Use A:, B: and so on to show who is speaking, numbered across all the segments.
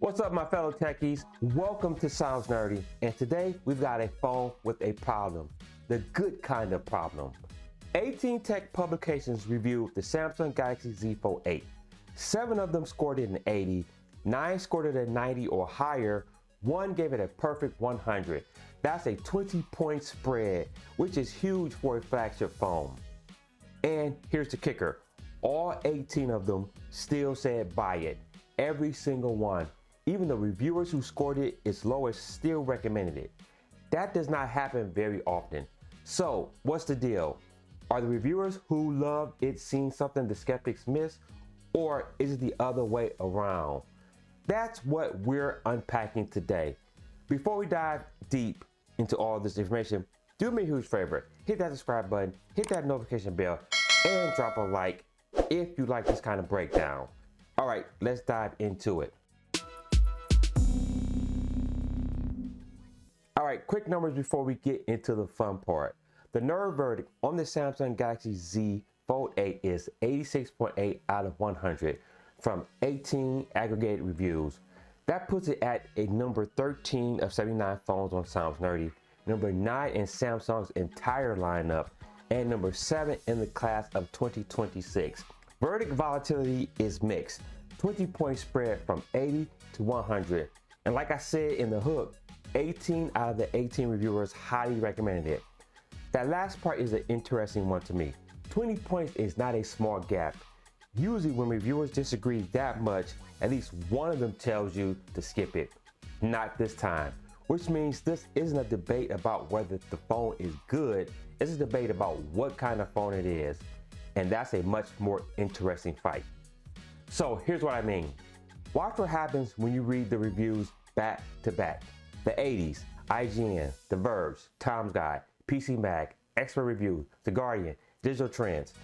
A: What's up, my fellow techies? Welcome to Sounds Nerdy, and today we've got a phone with a problem, the good kind of problem. 18 tech publications reviewed the Samsung Galaxy Z Fold 8. 7 of them scored it an 80, 9 scored it a 90 or higher, 1 gave it a perfect 100. That's a 20-point spread, which is huge for a flagship phone. And here's the kicker, all 18 of them still said buy it, every single one. Even the reviewers who scored it its lowest still recommended it. That does not happen very often. So what's the deal? Are the reviewers who loved it seeing something the skeptics miss, or is it the other way around? That's what we're unpacking today. Before we dive deep into all this information, do me a huge favor, hit that subscribe button, hit that notification bell, and drop a like if you like this kind of breakdown. All right, let's dive into it. All right, quick numbers before we get into the fun part. The nerd verdict on the Samsung Galaxy Z Fold 8 is 86.8 out of 100 from 18 aggregated reviews. That puts it at a number 13 of 79 phones on Sounds Nerdy, number 9 in Samsung's entire lineup, and number 7 in the class of 2026. Verdict volatility is mixed, 20-point spread from 80 to 100. And like I said in the hook, 18 out of the 18 reviewers highly recommended it. That last part is an interesting one to me. 20 points is not a small gap. Usually when reviewers disagree that much, at least one of them tells you to skip it. Not this time, which means this isn't a debate about whether the phone is good, it's a debate about what kind of phone it is. And that's a much more interesting fight. So here's what I mean. Watch what happens when you read the reviews back to back. The 80s, IGN, The Verge, Tom's Guide, PC Mag, Expert Reviews, The Guardian, Digital Trends.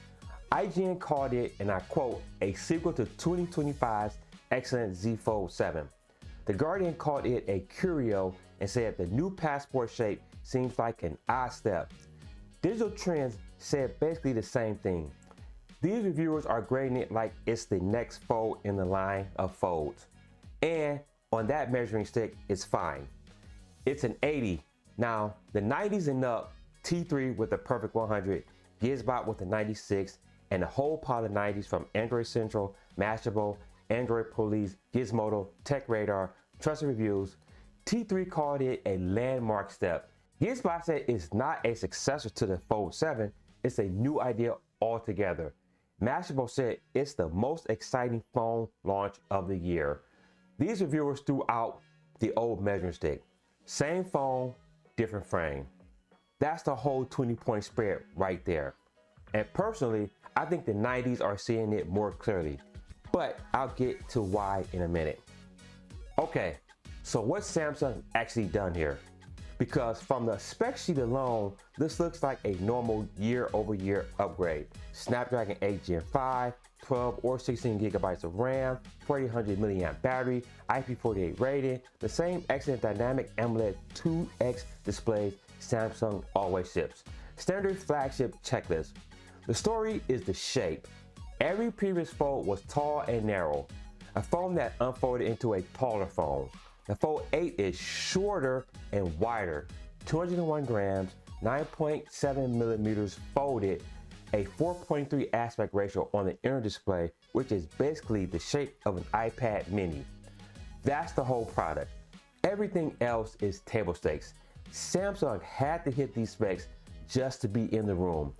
A: IGN called it, and I quote, a sequel to 2025's excellent Z Fold 7. The Guardian called it a curio and said the new passport shape seems like an odd step. Digital Trends said basically the same thing. These reviewers are grading it like it's the next fold in the line of folds. And on that measuring stick, it's fine. It's an 80. Now, the 90s and up, T3 with a perfect 100, Gizbot with a 96, and a whole pile of 90s from Android Central, Mashable, Android Police, Gizmodo, Tech Radar, Trusted Reviews. T3 called it a landmark step. Gizbot said it's not a successor to the Fold 7, it's a new idea altogether. Mashable said it's the most exciting phone launch of the year. These reviewers threw out the old measuring stick. Same phone, different frame. That's the whole 20-point spread right there. And personally, I think the 90s are seeing it more clearly, but I'll get to why in a minute. Okay, so what's Samsung actually done here? Because from the spec sheet alone, this looks like a normal year-over-year upgrade. Snapdragon 8 Gen 5, 12 or 16 gigabytes of RAM, 4800 milliamp battery, IP48 rating, the same excellent dynamic AMOLED 2X displays Samsung always ships. Standard flagship checklist. The story is the shape. Every previous Fold was tall and narrow, a phone that unfolded into a taller phone. The Fold 8 is shorter and wider, 201 grams, 9.7 millimeters folded, a 4.3 aspect ratio on the inner display, which is basically the shape of an iPad mini. That's the whole product. Everything else is table stakes. Samsung had to hit these specs just to be in the room.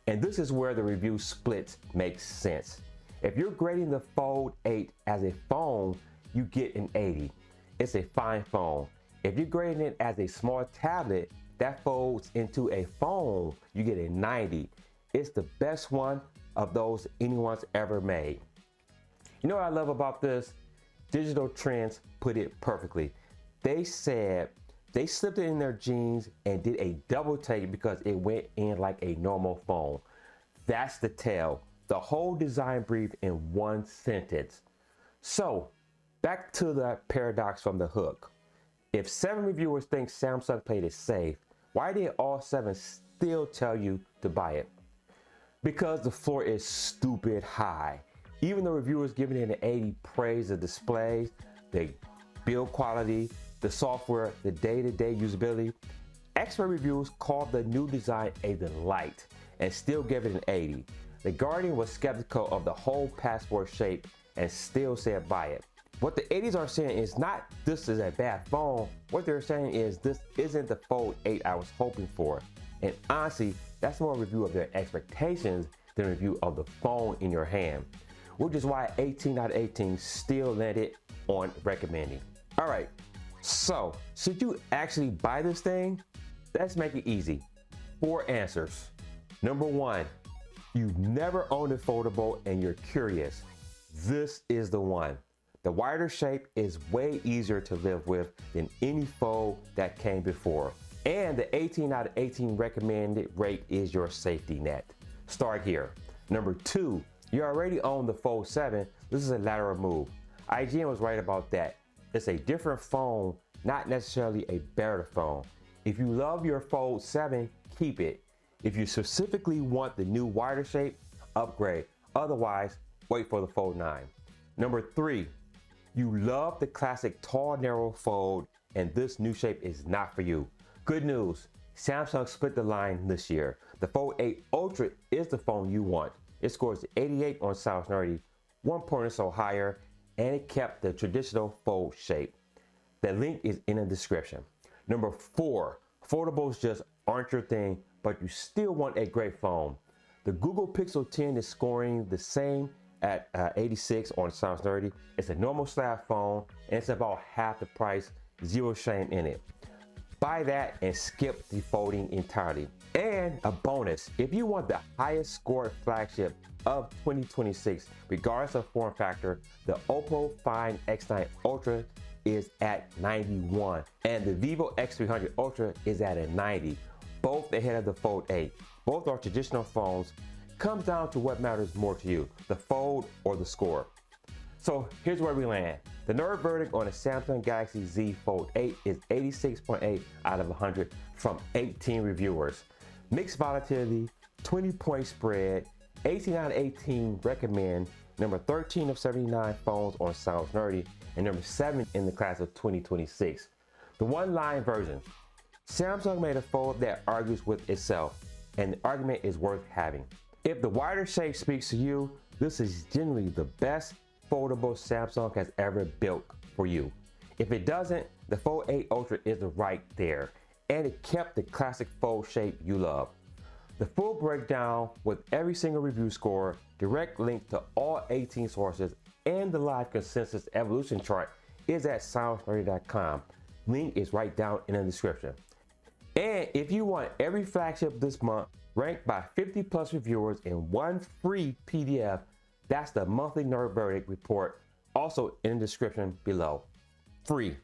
A: And this is where the review splits makes sense. If you're grading the Fold 8 as a phone, you get an 80. It's a fine phone. If you're grading it as a small tablet that folds into a phone, you get a 90. It's the best one of those anyone's ever made. You know what I love about this? Digital Trends put it perfectly. They said they slipped it in their jeans and did a double take because it went in like a normal phone. That's the tell. The whole design brief in one sentence. So back to the paradox from the hook. If 7 reviewers think Samsung played it safe, why did all 7 still tell you to buy it? Because the floor is stupid high. Even the reviewers giving it an 80 praise the displays, the build quality, the software, the day-to-day usability. Expert reviews called the new design a delight and still give it an 80. The Guardian was skeptical of the whole passport shape and still said buy it. What the 80s are saying is not this is a bad phone. What they're saying is this isn't the Fold 8 I was hoping for. And honestly, that's more a review of their expectations than a review of the phone in your hand, which is why 18 out of 18 still landed on recommending. All right, so should you actually buy this thing? Let's make it easy. 4 answers. Number 1, you've never owned a foldable and you're curious. This is the one. The wider shape is way easier to live with than any fold that came before. And the 18 out of 18 recommended rate is your safety net. Start here. Number 2, you already own the Fold 7. This is a lateral move. IGN was right about that. It's a different phone, not necessarily a better phone. If you love your Fold 7, keep it. If you specifically want the new wider shape, upgrade. Otherwise, wait for the Fold 9. Number 3, you love the classic tall, narrow fold, and this new shape is not for you. Good news, Samsung split the line this year. The Fold 8 Ultra is the phone you want. It scores 88 on Sounds Nerdy, 1 point or so higher, and it kept the traditional fold shape. The link is in the description. Number 4, foldables just aren't your thing, but you still want a great phone. The Google Pixel 10 is scoring the same at 86 on Sounds Nerdy. It's a normal slab phone and it's about half the price, zero shame in it. Buy that and skip the folding entirely. And a bonus, if you want the highest scored flagship of 2026, regardless of form factor, the Oppo Find X9 Ultra is at 91 and the Vivo X300 Ultra is at a 90, both ahead of the Fold 8. Both are traditional phones. Comes down to what matters more to you, the fold or the score. So here's where we land. The nerd verdict on the Samsung Galaxy Z Fold 8 is 86.8 out of 100 from 18 reviewers. Mixed volatility, 20-point spread, 18 out of 18 recommend, number 13 of 79 phones on Sounds Nerdy, and number 7 in the class of 2026. The one-line version. Samsung made a fold that argues with itself, and the argument is worth having. If the wider shape speaks to you, this is generally the best foldable Samsung has ever built for you. If it doesn't, the Fold 8 Ultra is right there, and it kept the classic fold shape you love. The full breakdown with every single review score, direct link to all 18 sources, and the live consensus evolution chart is at soundsnerdy.com. Link is right down in the description. And if you want every flagship this month ranked by 50 plus reviewers in one free PDF, that's the monthly nerd verdict report, also in the description below. Free.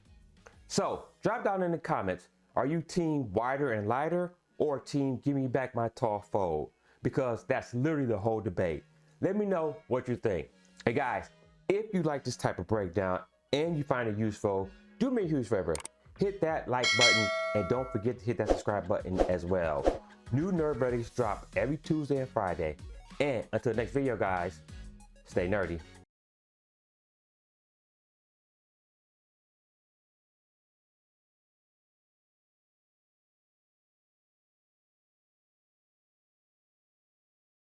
A: So drop down in the comments, are you team wider and lighter or team give me back my tall fold? Because that's literally the whole debate. Let me know what you think. Hey guys, if you like this type of breakdown and you find it useful, do me a huge favor. Hit that like button and don't forget to hit that subscribe button as well. New nerd verdicts drop every Tuesday and Friday. And until the next video guys, stay nerdy.